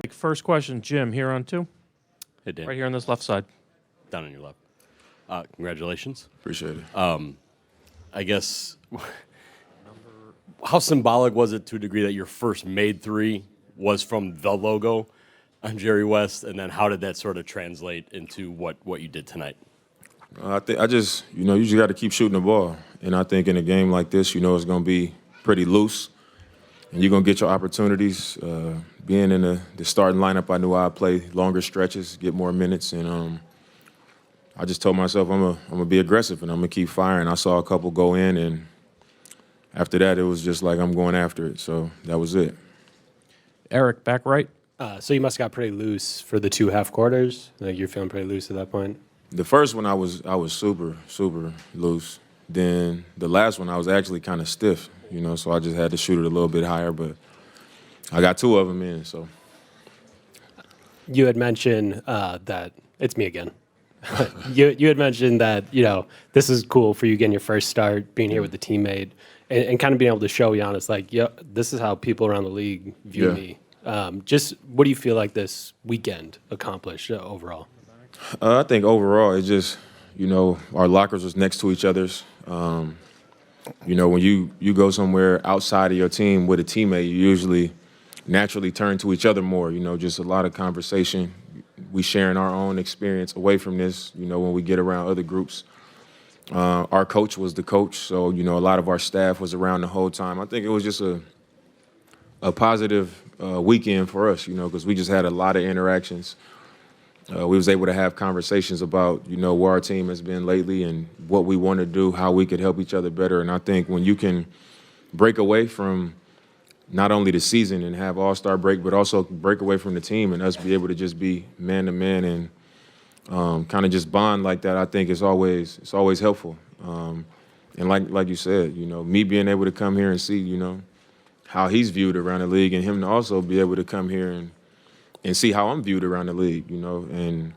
First question, Jim, here on 2. Hey, Dan. Right here on this left side. Down on your left. Congratulations. Appreciate it. I guess, how symbolic was it to a degree that your first made three was from the logo on Jerry West, and then how did that sort of translate into what you did tonight? I just you just got to keep shooting the ball. And I think in a game like this, it's going to be pretty loose. And you're going to get your opportunities. Being in the starting lineup, I knew I'd play longer stretches, get more minutes. And I just told myself I'm going to be aggressive and I'm going to keep firing. I saw a couple go in, and after that, it was just like I'm going after it. So that was it. Eric, back right. So you must have got pretty loose for the 2 half quarters. Like you're feeling pretty loose at that point. The first one I was super loose. Then the last one I was actually kind of stiff, so I just had to shoot it a little bit higher. But I got 2 of them in. So you had mentioned that it's me again. you had mentioned that this is cool for you getting your first start, being here with the teammate, and kind of being able to show Giannis like, this is how people around the league view me. Just what do you feel like this weekend accomplished overall? I think overall it's just, our lockers was next to each other's. When you go somewhere outside of your team with a teammate, you usually naturally turn to each other more, just a lot of conversation. We sharing our own experience away from this, when we get around other groups. Our coach was the coach, so, a lot of our staff was around the whole time. I think it was just a positive weekend for us, because we just had a lot of interactions. We was able to have conversations about, where our team has been lately and what we want to do, how we could help each other better. And I think when you can break away from not only the season and have all-star break, but also break away from the team and us be able to just be man-to-man and kind of just bond like that, I think it's always helpful. And like you said, me being able to come here and see, how he's viewed around the league, and him to also be able to come here and see how I'm viewed around the league, and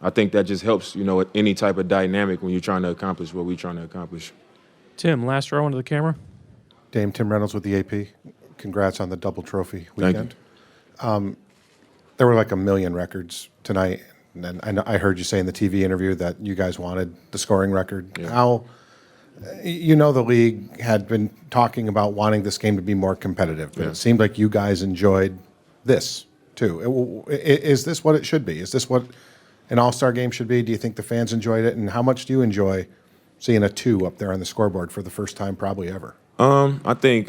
I think that just helps, any type of dynamic when you're trying to accomplish what we're trying to accomplish. Tim, last row into the camera. Dame, Tim Reynolds with the AP. Congrats on the double trophy weekend. Thank you. There were like 1 million records tonight, and I heard you say in the TV interview that you guys wanted the scoring record. Yeah. How, the league had been talking about wanting this game to be more competitive, but it seemed like you guys enjoyed this too. Is this what it should be? Is this what an all-star game should be? Do you think the fans enjoyed it? And how much do you enjoy seeing a 2 up there on the scoreboard for the first time probably ever? I think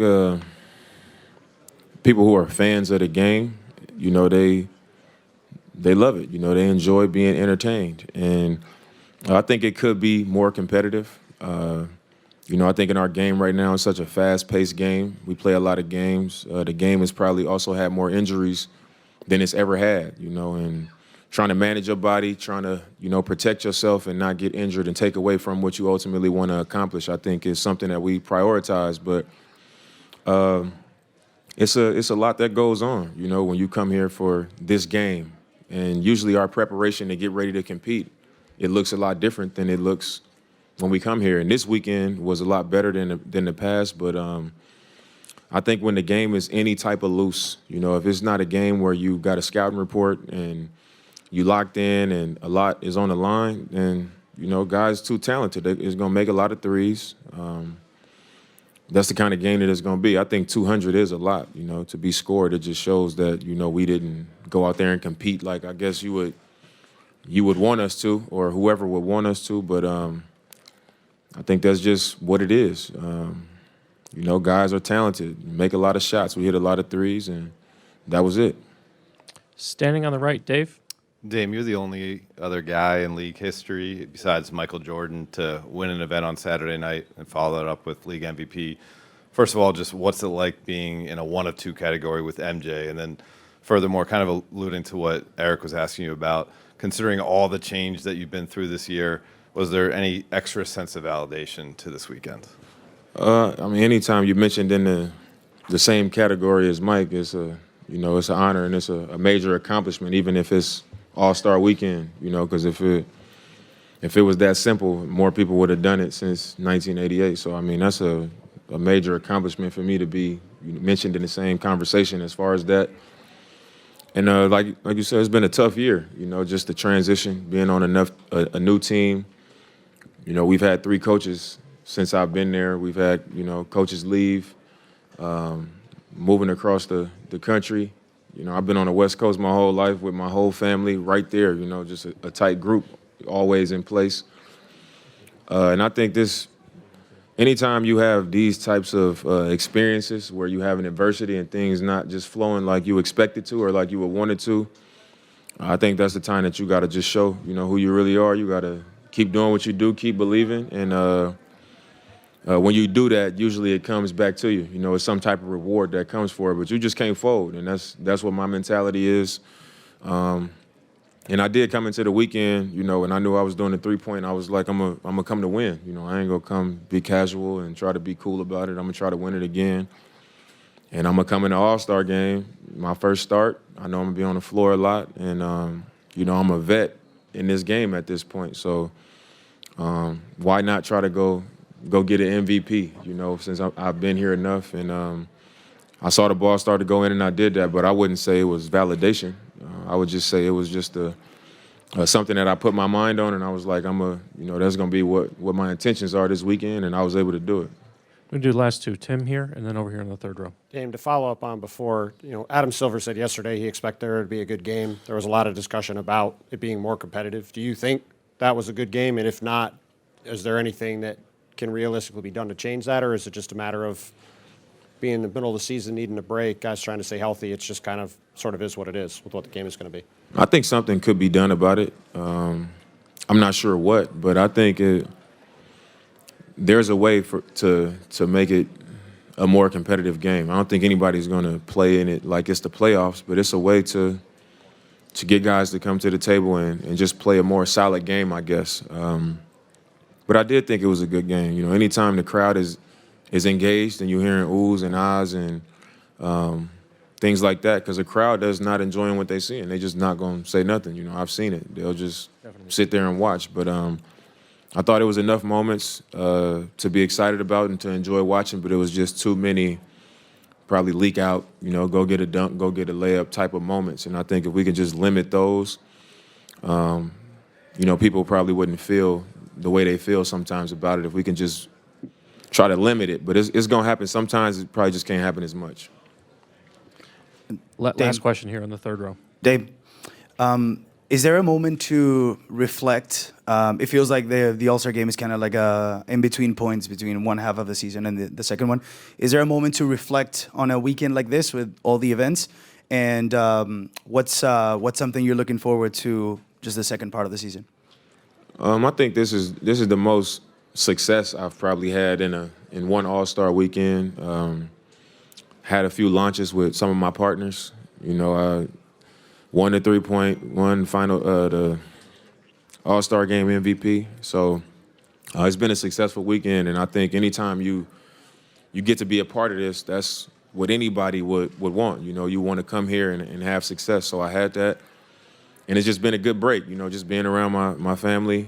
people who are fans of the game, they love it. They enjoy being entertained. And I think it could be more competitive. I think in our game right now, it's such a fast-paced game. We play a lot of games. The game has probably also had more injuries than it's ever had, and trying to manage your body, trying to, protect yourself and not get injured and take away from what you ultimately want to accomplish, I think is something that we prioritize. But it's a lot that goes on, when you come here for this game. And usually our preparation to get ready to compete, it looks a lot different than it looks when we come here. And this weekend was a lot better than the past, but I think when the game is any type of loose, if it's not a game where you got a scouting report and you locked in and a lot is on the line, then, guys too talented. It's going to make a lot of threes. That's the kind of game that it's going to be. I think 200 is a lot, to be scored. It just shows that, we didn't go out there and compete like I guess you would want us to, or whoever would want us to. But I think that's just what it is. Guys are talented, make a lot of shots. We hit a lot of threes, and that was it. Standing on the right, Dave. Dame, you're the only other guy in league history besides Michael Jordan to win an event on Saturday night and follow that up with league MVP. First of all, just what's it like being in a 1 of 2 category with MJ? And then furthermore, kind of alluding to what Eric was asking you about, considering all the change that you've been through this year, was there any extra sense of validation to this weekend? Anytime you're mentioned in the same category as Mike, it's it's an honor and it's a major accomplishment, even if it's All-Star Weekend. Because if it was that simple, more people would have done it since 1988. So that's a major accomplishment for me to be mentioned in the same conversation as far as that. And like you said, it's been a tough year. You know, just the transition, being on a new team. You know, we've had 3 coaches since I've been there. We've had, you know, coaches leave, moving across the country. You know, I've been on the West Coast my whole life with my whole family right there, you know, just a tight group, always in place. And I think anytime you have these types of experiences where you have an adversity and things not just flowing like you expected to or like you would want it to, I think that's the time that you got to just show, you know, who you really are. You got to keep doing what you do, keep believing. And when you do that, usually it comes back to you. You know, it's some type of reward that comes for it, but you just can't fold. And that's what my mentality is. And I did come into the weekend, you know, and I knew I was doing the 3-point. I was like, I'm gonna come to win. You know, I ain't gonna come be casual and try to be cool about it. I'm gonna try to win it again. And I'm gonna come in the All-Star game, my first start. I know I'm gonna be on the floor a lot, and you know, I'm a vet in this game at this point. So why not try to go get an MVP? You know, since I've been here enough, and I saw the ball start to go in, and I did that. But I wouldn't say it was validation. I would just say it was just something that I put my mind on, and I was like, you know, that's gonna be what my intentions are this weekend, and I was able to do it. We do the last 2. Tim here, and then over here in the third row. Dame, to follow up on before, you know, Adam Silver said yesterday he expected there to be a good game. There was a lot of discussion about it being more competitive. Do you think that was a good game? And if not, is there anything that can realistically be done to change that, or is it just a matter of being in the middle of the season, needing a break, guys trying to stay healthy? It's just kind of sort of is what it is with what the game is going to be. I think something could be done about it. I'm not sure what, but I think there's a way to make it a more competitive game. I don't think anybody's going to play in it like it's the playoffs, but it's a way to get guys to come to the table and just play a more solid game, I guess. But I did think it was a good game. You know, anytime the crowd is engaged and you're hearing oohs and ahs and things like that, because the crowd is not enjoying what they see, and they're just not going to say nothing. You know, I've seen it. They'll just sit there and watch. But I thought it was enough moments to be excited about and to enjoy watching, but it was just too many probably leak out, you know, go get a dunk, go get a layup type of moments. And I think if we can just limit those, you know, people probably wouldn't feel the way they feel sometimes about it if we can just try to limit it. But it's going to happen. Sometimes it probably just can't happen as much. Last question here in the third row. Dave, is there a moment to reflect? It feels like the All-Star game is kind of like a in-between points between one half of the season and the second one. Is there a moment to reflect on a weekend like this with all the events? And what's something you're looking forward to just the second part of the season? I think this is the most success I've probably had in one All-Star weekend. Had a few launches with some of my partners. You know, won the 3-point, won the All-Star game MVP. So it's been a successful weekend, and I think anytime you get to be a part of this, that's what anybody would want. You know, you want to come here and have success. So I had that, and it's just been a good break. You know, just being around my family,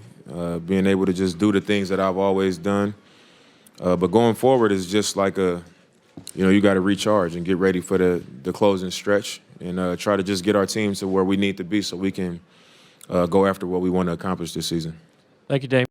being able to just do the things that I've always done. But going forward is just like you got to recharge and get ready for the closing stretch and try to just get our team to where we need to be so we can go after what we want to accomplish this season. Thank you, Dame.